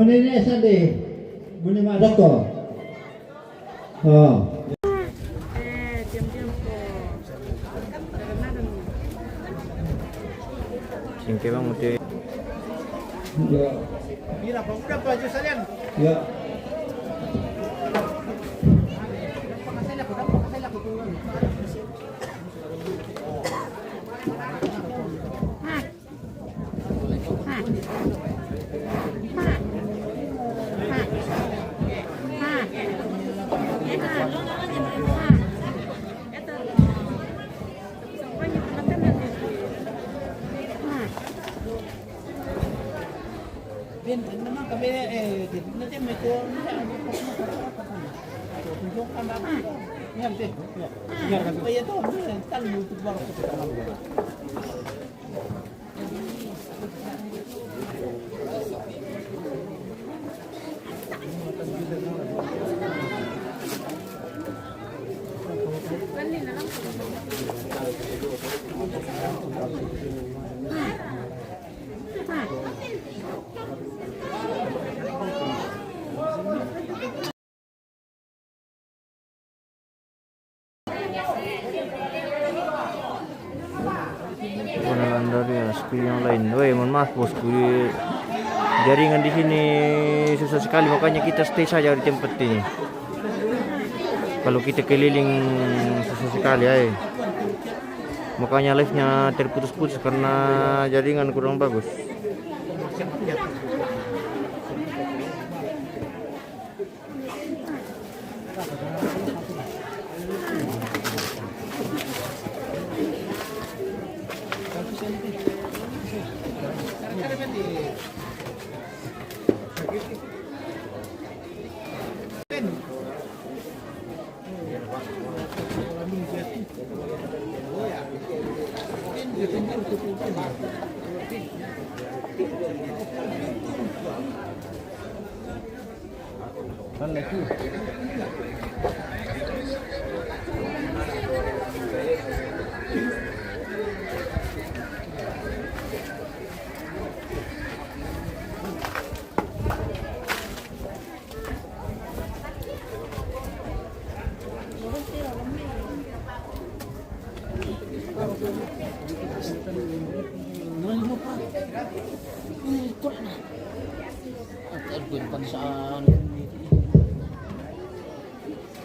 menit sandi. Muni mak doko. Oh. Diam-diam kok. Singke bang udah. Ya. Mira, udah baju sekalian. Ya. Bien, memang kami nanti mereka tunjukkan apa? Ingat deh. Ingat kan? Oh iya tuh, kan YouTube baru kita lakukan. Dari speed yang lain. Woi, mohon maaf bosku. Jaringan di sini susah sekali, makanya kita stay saja di tempat ini. Kalau kita keliling susah sekali, makanya live-nya terputus-putus karena jaringan kurang bagus.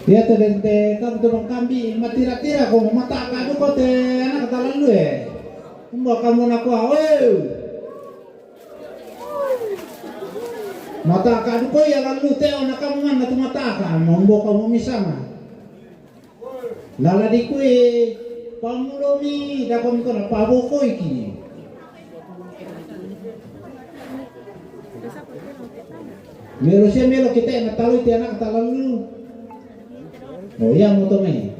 Dia terdente kamu tuh kambi matira-tira kau mata kadu kau te anak katalan lu Mbak kamu nak mata kadu kau ya lalu te anak kamu mana tu mata kan mau kamu misama. Lala di kue pamulomi dah kamu kena pabo kau iki. Merusnya melo kita yang tahu itu anak katalan lu. Oh iya mau tomei.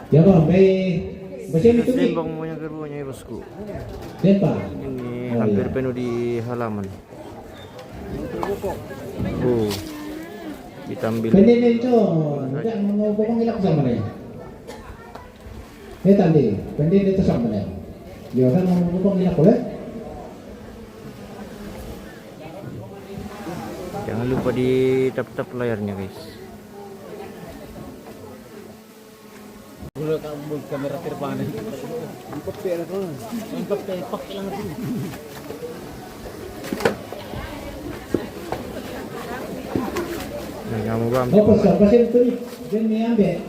Ya bang, macam itu nih. Bang punya gerbongnya bosku. Siapa? Ini hampir penuh di halaman. Oh, ditambil. Pendek itu, tidak mau bokong ilak sama dia. Tadi, pendek itu sama dia. Dia kan mau bokong ilak boleh? Jangan lupa di tap-tap layarnya guys. Udah kamu kamera terbang. Empat pera tu. Empat pera pakai lang tu. Nah, kamu bang. Oh, pasal itu ni, ni ambil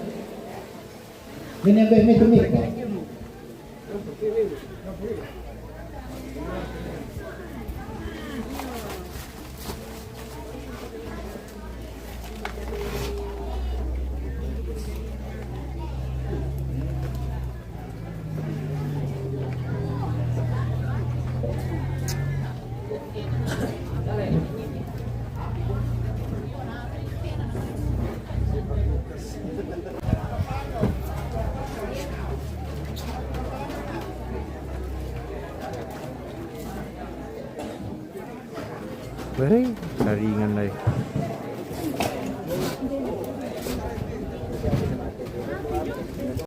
macam ni. Weh, saringan lah.